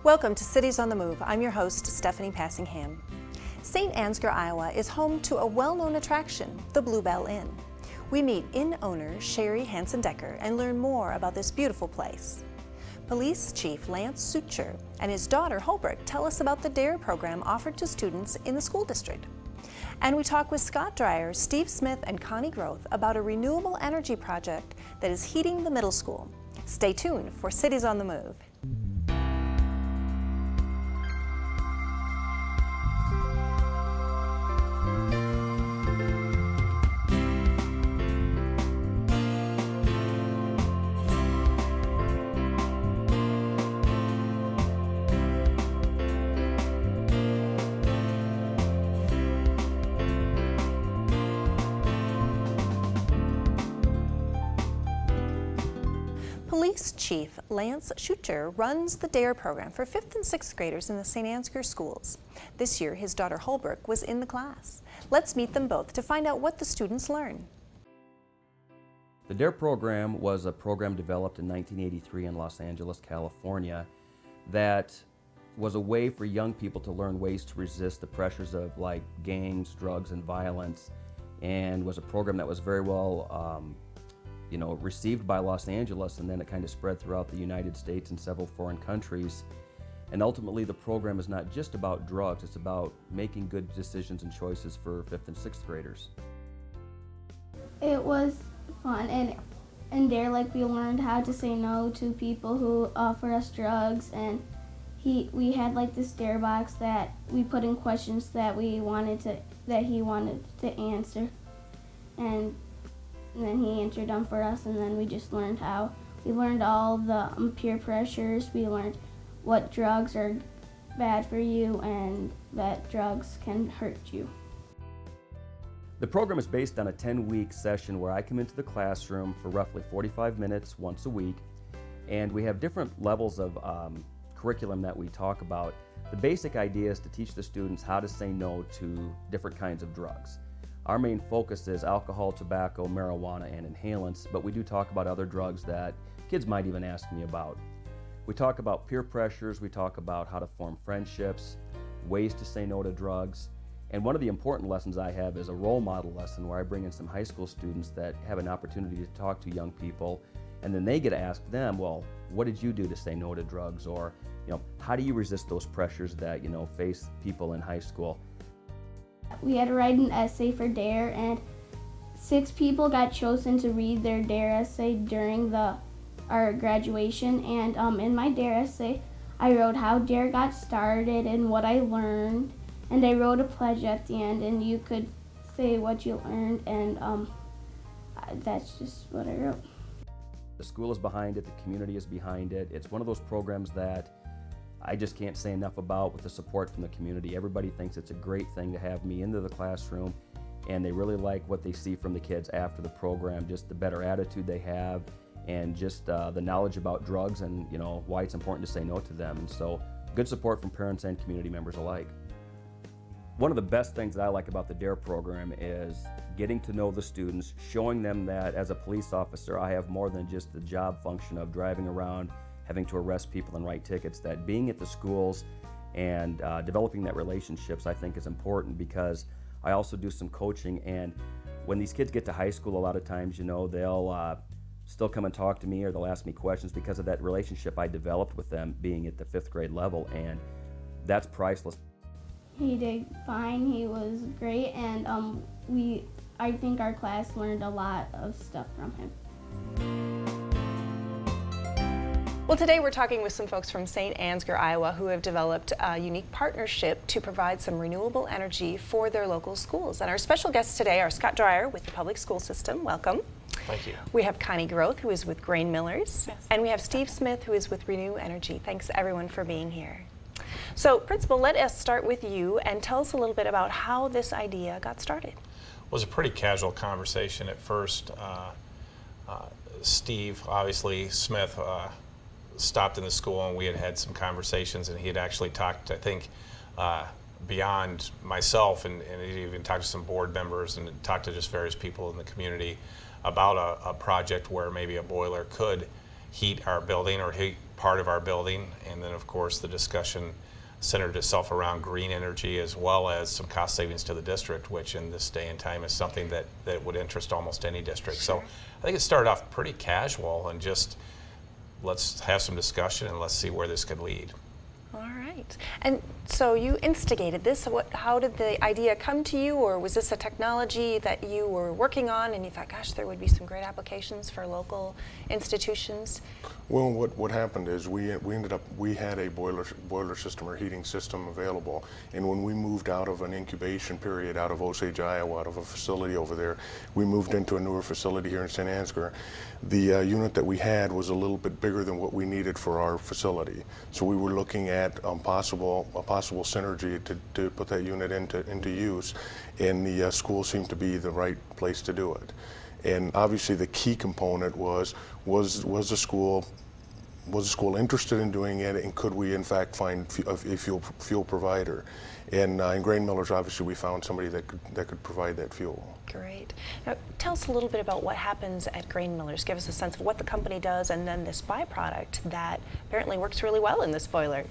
Welcome to Cities on the Move. I'm your host, Stephanie Passingham. St. Ansgar, Iowa is home to a well-known attraction, the Bluebell Inn. We meet inn owner Sherry Hansen-Decker and learn more about this beautiful place. Police Chief Lance Suture and his daughter Holbrook tell us about the DARE program offered to students in the school district. And we talk with Scott Dreyer, Steve Smith, and Connie Groth about a renewable energy project that is heating the middle school. Stay tuned for Cities on the Move. Police Chief Lance Suture runs the DARE program for 5th and 6th graders in the St. Ansgar schools. This year, his daughter Holbrook was in the class. Let's meet them both to find out what the students learn. The DARE program was a program developed in 1983 in Los Angeles, California, that was a way for young people to learn ways to resist the pressures of like gangs, drugs, and violence, and was a program that was very well received by Los Angeles, and then it kind of spread throughout the United States and several foreign countries. And ultimately the program is not just about drugs, it's about making good decisions and choices for 5th and 6th graders. It was fun, and there we learned how to say no to people who offer us drugs, and we had this DARE box that we put in questions that he wanted to answer, and then he answered them for us, and then we just learned how. We learned all the peer pressures. We learned what drugs are bad for you and that drugs can hurt you. The program is based on a 10-week session where I come into the classroom for roughly 45 minutes once a week, and we have different levels of curriculum that we talk about. The basic idea is to teach the students how to say no to different kinds of drugs. Our main focus is alcohol, tobacco, marijuana, and inhalants, but we do talk about other drugs that kids might even ask me about. We talk about peer pressures, we talk about how to form friendships, ways to say no to drugs, and one of the important lessons I have is a role model lesson where I bring in some high school students that have an opportunity to talk to young people, and then they get to ask them, well, what did you do to say no to drugs? Or, how do you resist those pressures that, face people in high school? We had to write an essay for DARE, and 6 people got chosen to read their DARE essay during our graduation. And in my DARE essay, I wrote how DARE got started and what I learned, and I wrote a pledge at the end, and you could say what you learned, and that's just what I wrote. The school is behind it, the community is behind it. It's one of those programs that I just can't say enough about with the support from the community. Everybody thinks it's a great thing to have me into the classroom, and they really like what they see from the kids after the program, just the better attitude they have, and just the knowledge about drugs and why it's important to say no to them. And so good support from parents and community members alike. One of the best things that I like about the DARE program is getting to know the students, showing them that as a police officer I have more than just the job function of driving around having to arrest people and write tickets, that being at the schools and developing that relationships I think is important, because I also do some coaching, and when these kids get to high school, a lot of times they'll still come and talk to me, or they'll ask me questions because of that relationship I developed with them being at the 5th grade level, and that's priceless. He did fine, he was great, and I think our class learned a lot of stuff from him. Well, today we're talking with some folks from St. Ansgar, Iowa, who have developed a unique partnership to provide some renewable energy for their local schools. And our special guests today are Scott Dreyer with the public school system. Welcome. Thank you. We have Connie Groth, who is with Grain Millers. Yes. And we have Steve Smith, who is with Renew Energy. Thanks, everyone, for being here. So, Principal, let us start with you and tell us a little bit about how this idea got started. It was a pretty casual conversation at first. Steve, obviously, Smith, stopped in the school, and we had some conversations, and he had actually talked, I think, beyond myself, and he even talked to some board members and talked to just various people in the community about a project where maybe a boiler could heat our building or part of our building, and then of course the discussion centered itself around green energy as well as some cost savings to the district, which in this day and time is something that would interest almost any district. Sure. So I think it started off pretty casual and just let's have some discussion and let's see where this could lead. All right. And so you instigated this. How did the idea come to you, or was this a technology that you were working on and you thought, gosh, there would be some great applications for local institutions? Well, what happened is we had a boiler system or heating system available, and when we moved out of an incubation period out of Osage, Iowa, out of a facility over there, we moved into a newer facility here in St. Ansgar. The unit that we had was a little bit bigger than what we needed for our facility, so we were looking at a possible synergy to put that unit into use, and the school seemed to be the right place to do it. And obviously the key component was the school interested in doing it, and could we in fact find a fuel provider? And in Grain Millers, obviously we found somebody that could provide that fuel. Great. Now tell us a little bit about what happens at Grain Millers. Give us a sense of what the company does and then this byproduct that apparently works really well in this boiler.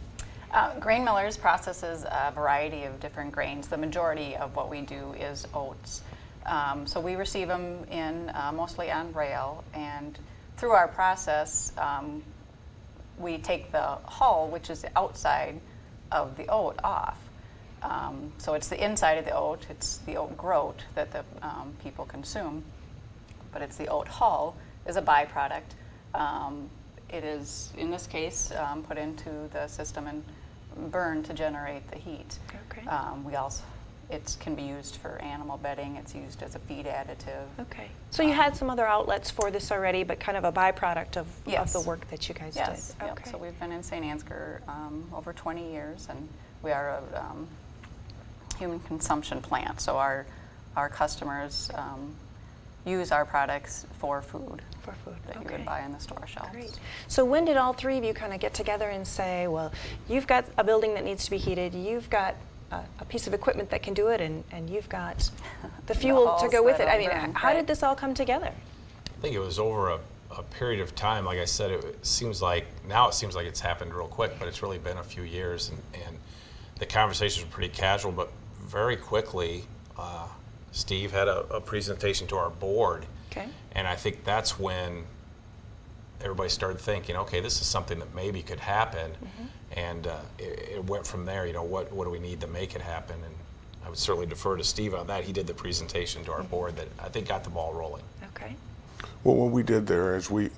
Grain Millers processes a variety of different grains. The majority of what we do is oats. So we receive them in mostly on rail, and through our process, we take the hull, which is the outside of the oat, off. So it's the inside of the oat, it's the oat groat that the people consume, but it's the oat hull is a byproduct. It is, in this case, put into the system and burned to generate the heat. Okay. It can be used for animal bedding. It's used as a feed additive. Okay. So you had some other outlets for this already, but kind of a byproduct of Yes. the work that you guys Yes. did. Yep. Okay. So we've been in St. Ansgar over 20 years, and we are a human consumption plant. So our customers use our products for food. For food. That you Okay. would buy on the store shelves. Great. So when did all three of you kind of get together and say, well, you've got a building that needs to be heated, you've got a piece of equipment that can do it, and you've got the fuel to hulls go with it? that'll I mean, burn, how right. did this all come together? I think it was over a period of time. Like I said, it seems like it's happened real quick, but it's really been a few years, and the conversations were pretty casual, but very quickly Steve had a presentation to our board. Okay. And I think that's when everybody started thinking, okay, this is something that maybe could happen. Mm-hmm. And it went from there, what do we need to make it happen? And I would certainly defer to Steve on that. He did the presentation to our board that I think got the ball rolling. Okay. Well, what we did there is we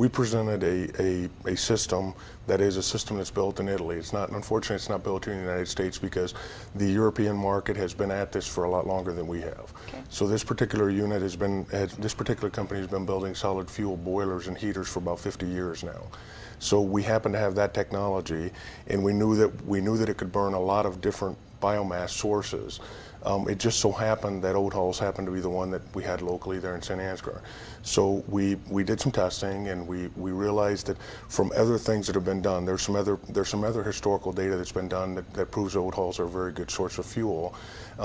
presented a system that is a system that's built in Italy. Unfortunately, it's not built here in the United States because the European market has been at this for a lot longer than we have. Okay. So this particular unit this particular company has been building solid fuel boilers and heaters for about 50 years now. So we happen to have that technology, and we knew that it could burn a lot of different biomass sources. It just so happened that oat hulls happened to be the one that we had locally there in St. Ansgar. So we did some testing, and we realized that from other things that have been done, there's some other historical data that's been done that proves oat hulls are a very good source of fuel.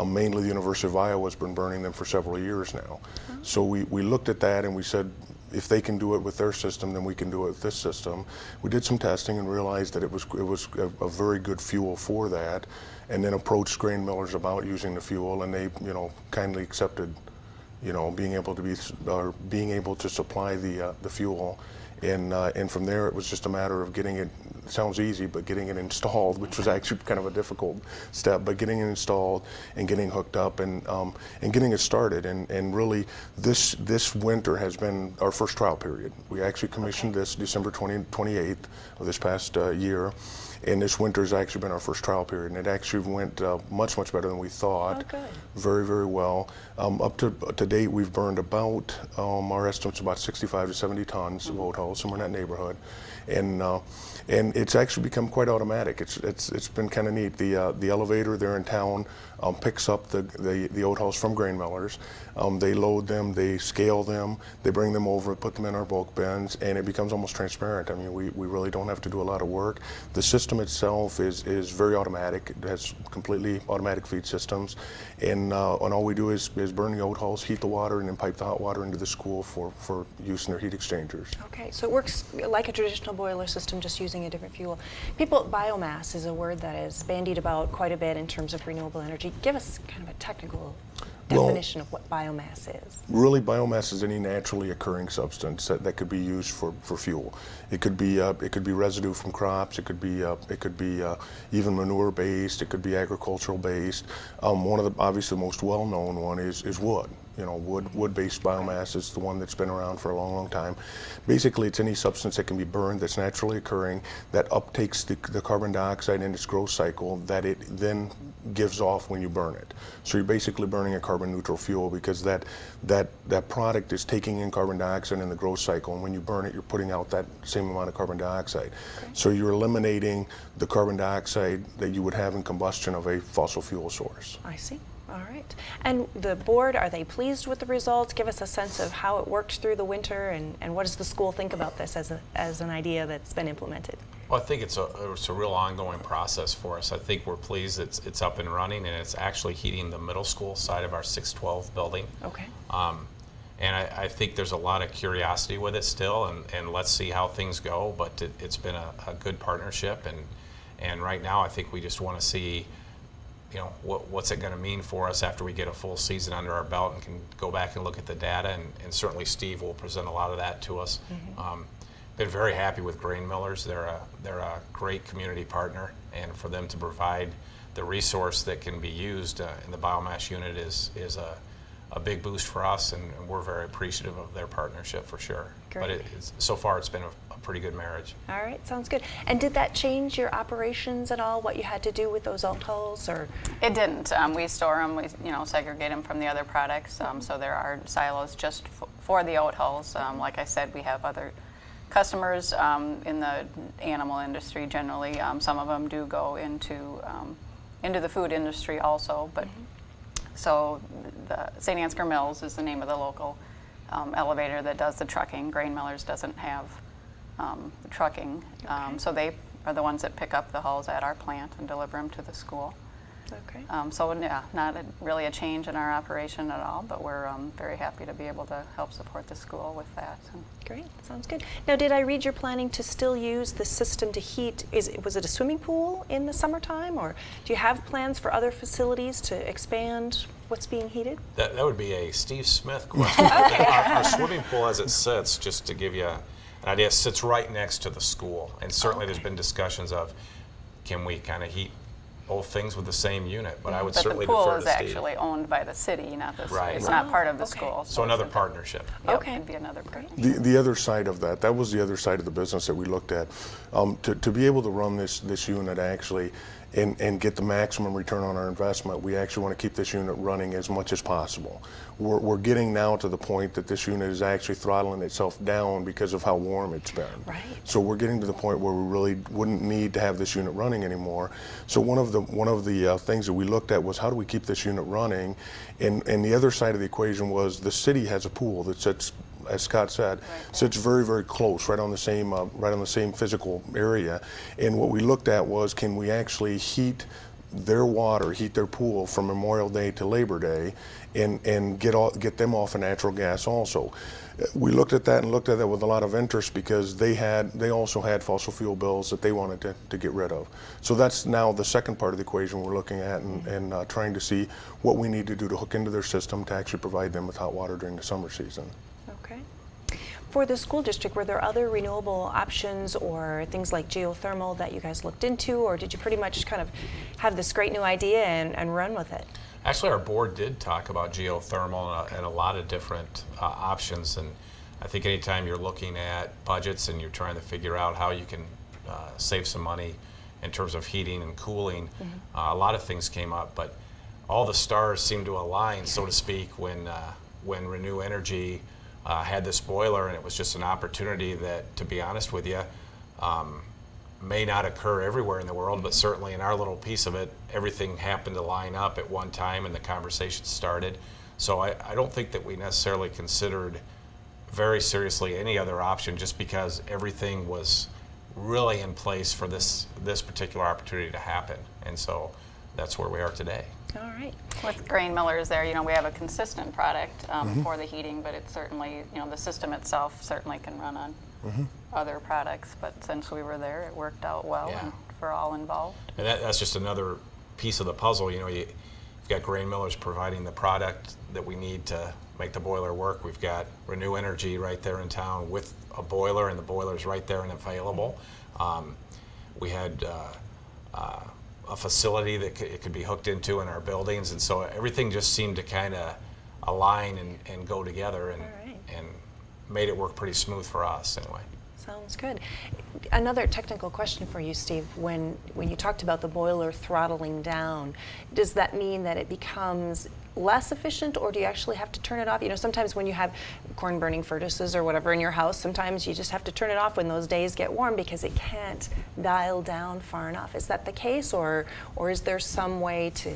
Mainly the University of Iowa has been burning them for several years now. So we looked at that and we said, if they can do it with their system, then we can do it with this system. We did some testing and realized that it was a very good fuel for that, and then approached Grain Millers about using the fuel, and they kindly accepted being able to supply the fuel, and from there it was just a matter of getting it. Sounds easy, but getting it installed, which was actually kind of a difficult step, but getting it installed and getting hooked up and getting it started. And really, this winter has been our first trial period. We actually commissioned this December 28th of this past year. And this winter has actually been our first trial period, and it actually went much better than we thought. Oh, good. Very, very well. Up to date, we've burned about, our estimate's about 65 to 70 tons of oat hulls, somewhere in that neighborhood. And it's actually become quite automatic. It's been kind of neat. The elevator there in town picks up the oat hulls from grain millers. They load them, they scale them, they bring them over, put them in our bulk bins, and it becomes almost transparent. I mean, we really don't have to do a lot of work. The system itself is very automatic. It has completely automatic feed systems, and all we do is burn the oat hulls, heat the water, and then pipe the hot water into the school for use in their heat exchangers. Okay, so it works like a traditional boiler system, just using a different fuel. Biomass is a word that is bandied about quite a bit in terms of renewable energy. Give us kind of a technical definition of what biomass is. Really, biomass is any naturally occurring substance that could be used for fuel. It could be residue from crops. It could be even manure based. It could be agricultural based. One of the obviously most well known one is wood. You know, wood-based biomass is the one that's been around for a long, long time. Basically, it's any substance that can be burned that's naturally occurring, that uptakes the carbon dioxide in its growth cycle, that it then gives off when you burn it. So you're basically burning a carbon neutral fuel, because that product is taking in carbon dioxide in the growth cycle, and when you burn it, you're putting out that same amount of carbon dioxide. Okay. So you're eliminating the carbon dioxide that you would have in combustion of a fossil fuel source. I see. All right. And the board, are they pleased with the results? Give us a sense of how it worked through the winter, and what does the school think about this as an idea that's been implemented? Well, I think it's a real ongoing process for us. I think we're pleased it's up and running, and it's actually heating the middle school side of our 612 building. Okay. And I think there's a lot of curiosity with it still, and let's see how things go, but it's been a good partnership, and right now I think we just want to see, you know, what's it going to mean for us after we get a full season under our belt and can go back and look at the data, and certainly Steve will present a lot of that to us. Mm-hmm. Been very happy with grain millers. They're a great community partner, and for them to provide the resource that can be used in the biomass unit is a big boost for us, and we're very appreciative of their partnership for sure. Great. But so far it's been a pretty good marriage. All right, sounds good. And did that change your operations at all, what you had to do with those oat hulls, or? It didn't. We store them, we segregate them from the other products, so there are silos just for the oat hulls. Like I said, we have other customers in the animal industry generally. Some of them do go into the food industry also, but so the St. Ansgar Mills is the name of the local elevator that does the trucking. Grain Millers doesn't have the trucking, so they are the ones that pick up the hulls at our plant and deliver them to the school. Okay. So yeah, not really a change in our operation at all, but we're very happy to be able to help support the school with that. Great, sounds good. Now, did I read you're planning to still use the system to heat? Was it a swimming pool in the summertime, or do you have plans for other facilities to expand what's being heated? That would be a Steve Smith question. Our swimming pool, as it sits, just to give you an idea, sits right next to the school, and certainly there's been discussions of, can we kind of heat both things with the same unit, but I would certainly defer to Steve. The pool is actually owned by the city, not the school. Right. It's not part of the school. So another partnership. Yep, Okay. it'd be another partnership. The other side of that was the other side of the business that we looked at. To be able to run this unit actually and get the maximum return on our investment, we actually want to keep this unit running as much as possible. We're getting now to the point that this unit is actually throttling itself down because of how warm it's been. Right. So we're getting to the point where we really wouldn't need to have this unit running anymore. So one of the things that we looked at was, how do we keep this unit running? And the other side of the equation was, the city has a pool that sits, as Scott said, sits very, very close, right on the same physical area. And what we looked at was, can we actually heat their water, heat their pool from Memorial Day to Labor Day, and get them off of natural gas also. We looked at that with a lot of interest, because they also had fossil fuel bills that they wanted to get rid of. So that's now the second part of the equation we're looking at, and trying to see what we need to do to hook into their system to actually provide them with hot water during the summer season. Okay. For the school district, were there other renewable options or things like geothermal that you guys looked into, or did you pretty much kind of have this great new idea and run with it? Actually, our board did talk about geothermal and a lot of different options, and I think anytime you're looking at budgets and you're trying to figure out how you can save some money in terms of heating and cooling, a lot of things came up, but all the stars seemed to align, so to speak, when Renew Energy had this boiler, and it was just an opportunity that, to be honest with you, may not occur everywhere in the world, but certainly in our little piece of it, everything happened to line up at one time and the conversation started. So I don't think that we necessarily considered very seriously any other option just because everything was really in place for this particular opportunity to happen. And so that's where we are today. All right. With grain millers there, we have a consistent product for the heating, but it's certainly, the system itself certainly can run on other products. But since we were there, it worked out well and for all involved. And that's just another piece of the puzzle. You've got grain millers providing the product that we need to make the boiler work. We've got Renew Energy right there in town with a boiler, and the boiler's right there and available. We had a facility that it could be hooked into in our buildings, and so everything just seemed to kind of align and go together, and made it work pretty smooth for us anyway. Sounds good. Another technical question for you, Steve. When you talked about the boiler throttling down, does that mean that it becomes less efficient, or do you actually have to turn it off? Sometimes when you have corn burning furnaces or whatever in your house, sometimes you just have to turn it off when those days get warm because it can't dial down far enough. Is that the case, or is there some way to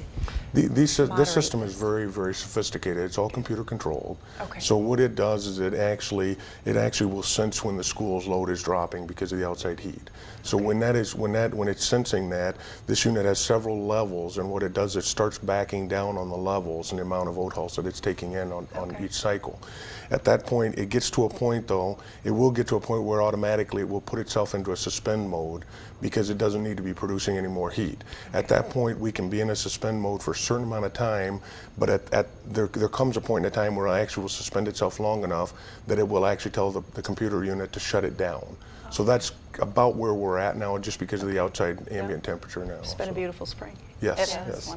This system is very, very sophisticated. It's all computer controlled. Okay. So what it does is it actually will sense when the school's load is dropping because of the outside heat. So when it's sensing that, this unit has several levels, and what it does, it starts backing down on the levels and the amount of oat hulls that it's taking in on each cycle. At that point, it gets to a point though, it will get to a point where automatically it will put itself into a suspend mode because it doesn't need to be producing any more heat. At that point, we can be in a suspend mode for a certain amount of time, but there comes a point in time where it actually will suspend itself long enough that it will actually tell the computer unit to shut it down. So that's about where we're at now, just because of the outside ambient temperature now. It's been a beautiful spring. Yes, It is.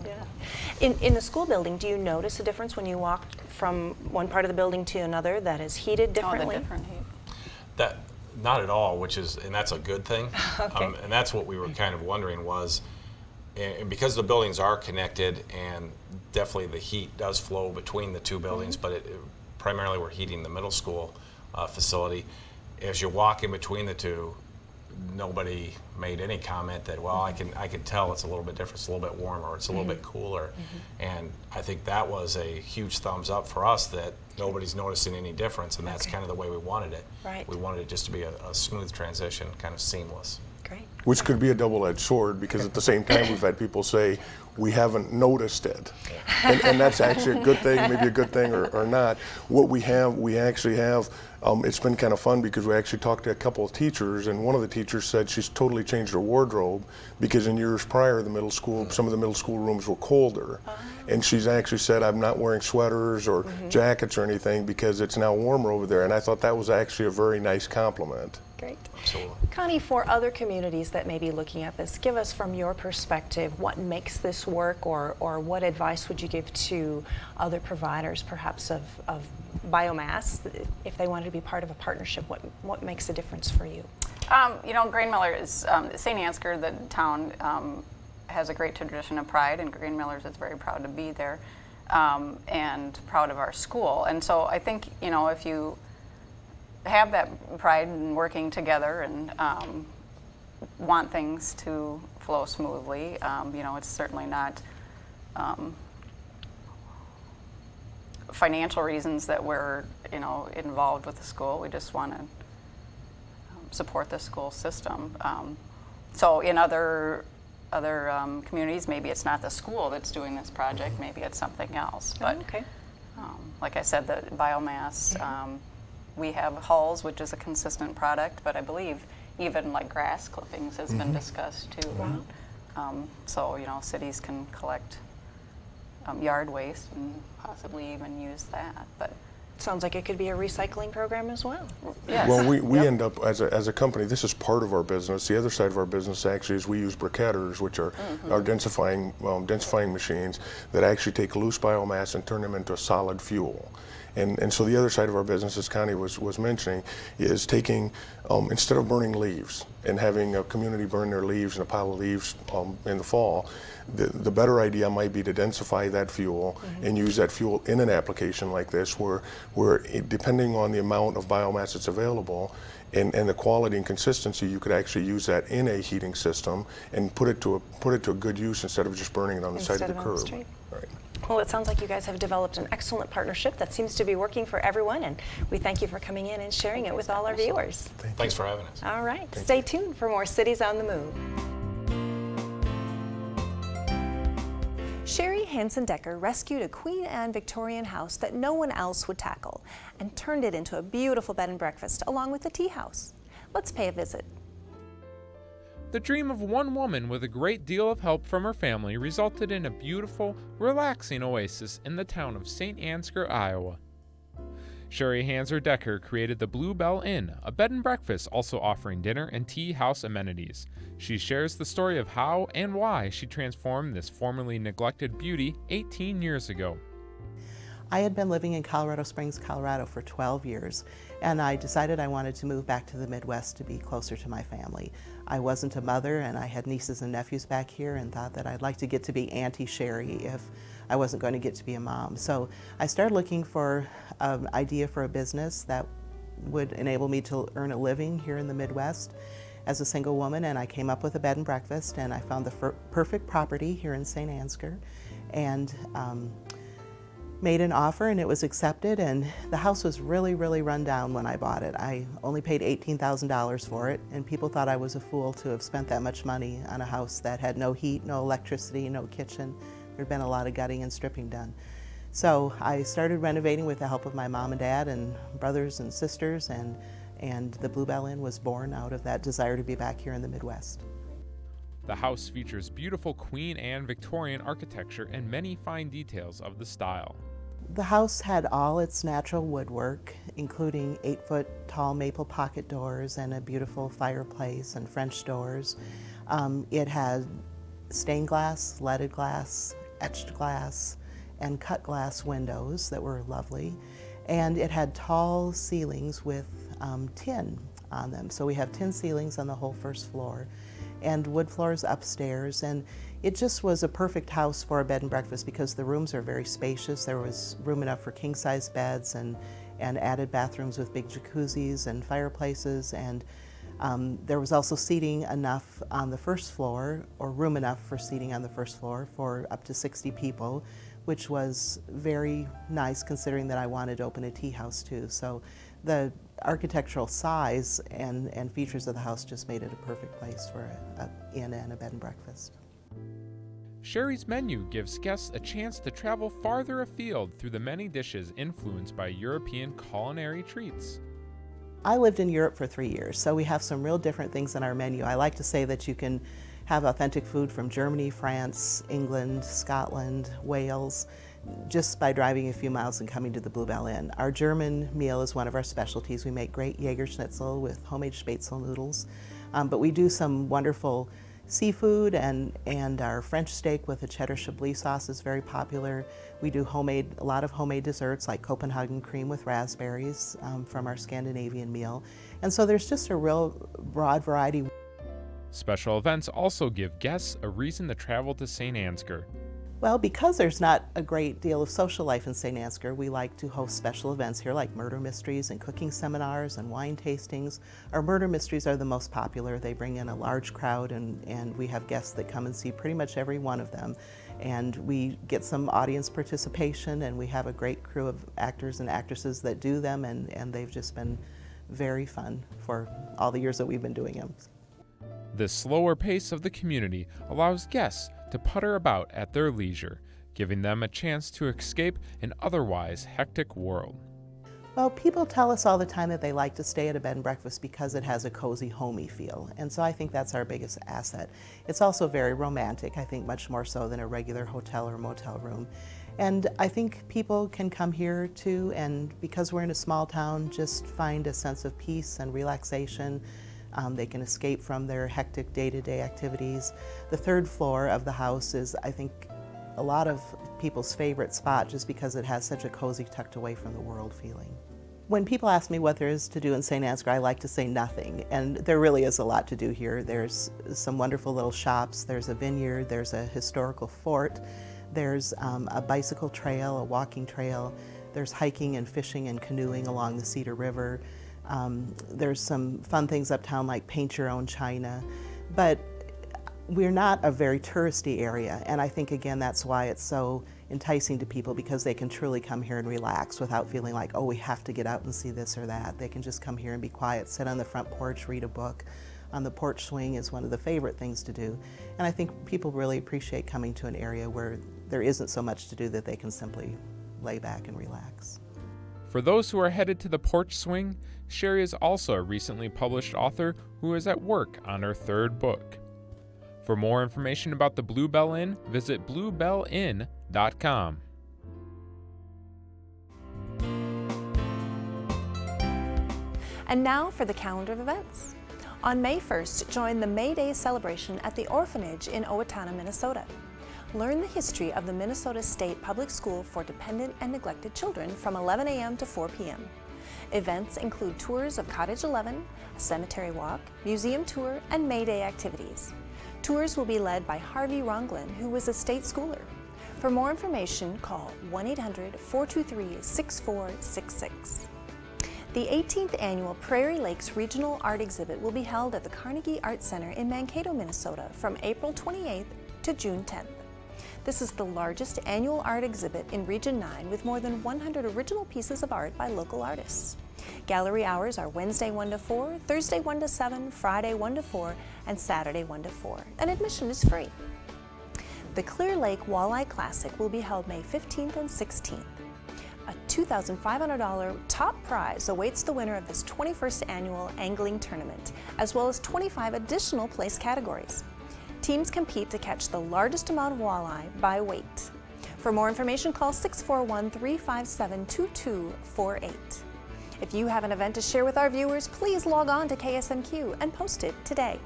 yes. In the school building, do you notice a difference when you walk from one part of the building to another that is heated differently? The different heat. Not at all, and that's a good thing. Okay. And that's what we were kind of wondering was, and because the buildings are connected, and definitely the heat does flow between the two buildings, but primarily we're heating the middle school facility. As you walk in between the two, nobody made any comment that, well, I can tell it's a little bit different, it's a little bit warmer, it's a little bit cooler. And I think that was a huge thumbs up for us, that nobody's noticing any difference, and that's kind of the way we wanted it. Right. We wanted it just to be a smooth transition, kind of seamless. Great. Which could be a double-edged sword, because at the same time we've had people say, we haven't noticed it. And that's actually a good thing, maybe a good thing or not. What we actually have, it's been kind of fun because we actually talked to a couple of teachers, and one of the teachers said she's totally changed her wardrobe because in years prior, some of the middle school rooms were colder. And she's actually said, I'm not wearing sweaters or jackets or anything because it's now warmer over there. And I thought that was actually a very nice compliment. Great. Absolutely. Connie, for other communities that may be looking at this, give us from your perspective what makes this work, or what advice would you give to other providers, perhaps of biomass, if they wanted to be part of a partnership? What makes a difference for you? Grain millers, St. Ansgar, the town, has a great tradition of pride, and grain millers is very proud to be there, and proud of our school. And so I think, if you have that pride in working together and want things to flow smoothly, it's certainly not financial reasons that we're involved with the school. We just want to support the school system. So in other communities, maybe it's not the school that's doing this project, maybe it's something else. But okay. Like I said, the biomass, we have hulls, which is a consistent product, but I believe even like grass clippings has been discussed too. Wow. So cities can collect yard waste and possibly even use that. But Sounds like it could be a recycling program as well. yes. Well, we end up, as a company, this is part of our business. The other side of our business actually is we use briquetters, which are densifying machines that actually take loose biomass and turn them into a solid fuel. And so the other side of our business, as Connie was mentioning, is taking, instead of burning leaves and having a community burn their leaves in a pile of leaves in the fall, the better idea might be to densify that fuel and use that fuel in an application like this where depending on the amount of biomass that's available and the quality and consistency, you could actually use that in a heating system and put it to a good use instead of just burning it on the side of the curb. Right. Well, it sounds like you guys have developed an excellent partnership that seems to be working for everyone, and we thank you for coming in and sharing it with all our viewers. Thanks for having us. All right, stay tuned for more Cities on the Move. Sherry Hansen-Decker rescued a Queen Anne Victorian house that no one else would tackle and turned it into a beautiful bed and breakfast along with a tea house. Let's pay a visit. The dream of one woman with a great deal of help from her family resulted in a beautiful, relaxing oasis in the town of St. Ansgar, Iowa. Sherry Hansen-Decker created the Bluebell Inn, a bed and breakfast also offering dinner and tea house amenities. She shares the story of how and why she transformed this formerly neglected beauty 18 years ago. I had been living in Colorado Springs, Colorado for 12 years, and I decided I wanted to move back to the Midwest to be closer to my family. I wasn't a mother, and I had nieces and nephews back here and thought that I'd like to get to be Auntie Sherry if I wasn't going to get to be a mom. So I started looking for an idea for a business that would enable me to earn a living here in the Midwest as a single woman, and I came up with a bed and breakfast, and I found the perfect property here in St. Ansgar, and made an offer, and it was accepted, and the house was really, really run down when I bought it. I only paid $18,000 for it, and people thought I was a fool to have spent that much money on a house that had no heat, no electricity, no kitchen. There'd been a lot of gutting and stripping done. So I started renovating with the help of my mom and dad and brothers and sisters, and the Bluebell Inn was born out of that desire to be back here in the Midwest. The house features beautiful Queen Anne Victorian architecture and many fine details of the style. The house had all its natural woodwork, including 8-foot tall maple pocket doors and a beautiful fireplace and French doors. It had stained glass, leaded glass, etched glass, and cut glass windows that were lovely. And it had tall ceilings with tin on them. So we have tin ceilings on the whole first floor and wood floors upstairs, and it just was a perfect house for a bed and breakfast because the rooms are very spacious. There was room enough for king-size beds and added bathrooms with big jacuzzis and fireplaces, and there was also seating enough on the first floor, or room enough for seating on the first floor for up to 60 people, which was very nice considering that I wanted to open a tea house too. So the architectural size and features of the house just made it a perfect place for an inn and a bed and breakfast. Sherry's menu gives guests a chance to travel farther afield through the many dishes influenced by European culinary treats. I lived in Europe for 3 years, so we have some real different things on our menu. I like to say that you can have authentic food from Germany, France, England, Scotland, Wales, just by driving a few miles and coming to the Bluebell Inn. Our German meal is one of our specialties. We make great Jaeger schnitzel with homemade spätzle noodles, but we do some wonderful seafood, and our French steak with a cheddar chablis sauce is very popular. We do a lot of homemade desserts like Copenhagen cream with raspberries from our Scandinavian meal. And so there's just a real broad variety. Special events also give guests a reason to travel to St. Ansgar. Well, because there's not a great deal of social life in St. Ansgar, we like to host special events here like murder mysteries and cooking seminars and wine tastings. Our murder mysteries are the most popular. They bring in a large crowd, and we have guests that come and see pretty much every one of them. And we get some audience participation, and we have a great crew of actors and actresses that do them, and they've just been very fun for all the years that we've been doing them. The slower pace of the community allows guests to putter about at their leisure, giving them a chance to escape an otherwise hectic world. Well, people tell us all the time that they like to stay at a bed and breakfast because it has a cozy, homey feel, and so I think that's our biggest asset. It's also very romantic, I think much more so than a regular hotel or motel room. And I think people can come here too, and because we're in a small town, just find a sense of peace and relaxation. They can escape from their hectic day-to-day activities. The third floor of the house is, I think, a lot of people's favorite spot just because it has such a cozy, tucked away from the world feeling. When people ask me what there is to do in St. Ansgar, I like to say nothing, and there really is a lot to do here. There's some wonderful little shops, there's a vineyard, there's a historical fort, there's a bicycle trail, a walking trail, there's hiking and fishing and canoeing along the Cedar River. There's some fun things uptown like paint your own china, but we're not a very touristy area, and I think again that's why it's so enticing to people, because they can truly come here and relax without feeling like, oh, we have to get out and see this or that. They can just come here and be quiet, sit on the front porch, read a book. On the porch swing is one of the favorite things to do, and I think people really appreciate coming to an area where there isn't so much to do that they can simply lay back and relax. For those who are headed to the porch swing, Sherry is also a recently published author who is at work on her third book. For more information about the Bluebell Inn, visit bluebellinn.com. And now for the calendar of events. On May 1st, join the May Day celebration at the orphanage in Owatonna, Minnesota. Learn the history of the Minnesota State Public School for Dependent and Neglected Children from 11 a.m. to 4 p.m. Events include tours of Cottage 11, a cemetery walk, museum tour, and May Day activities. Tours will be led by Harvey Ronglin, who was a state schooler. For more information, call 1-800-423-6466. The 18th Annual Prairie Lakes Regional Art Exhibit will be held at the Carnegie Art Center in Mankato, Minnesota from April 28th to June 10th. This is the largest annual art exhibit in Region 9 with more than 100 original pieces of art by local artists. Gallery hours are Wednesday 1 to 4, Thursday 1 to 7, Friday 1 to 4, and Saturday 1 to 4, and admission is free. The Clear Lake Walleye Classic will be held May 15th and 16th. A $2,500 top prize awaits the winner of this 21st annual angling tournament, as well as 25 additional place categories. Teams compete to catch the largest amount of walleye by weight. For more information, call 641-357-2248. If you have an event to share with our viewers, please log on to KSMQ and post it today.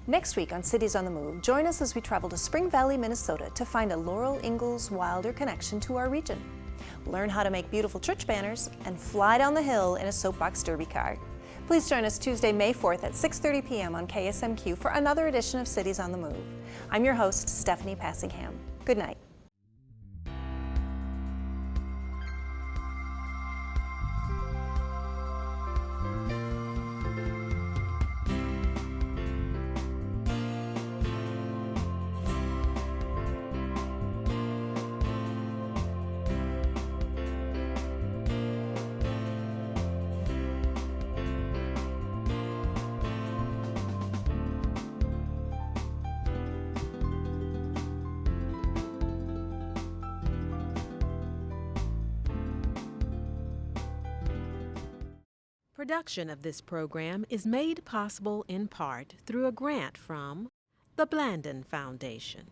Next week on Cities on the Move, join us as we travel to Spring Valley, Minnesota to find a Laurel Ingalls Wilder connection to our region. Learn how to make beautiful church banners and fly down the hill in a soapbox derby car. Please join us Tuesday, May 4th at 6:30 p.m. on KSMQ for another edition of Cities on the Move. I'm your host, Stephanie Passingham. Good night. Production of this program is made possible in part through a grant from the Blandon Foundation.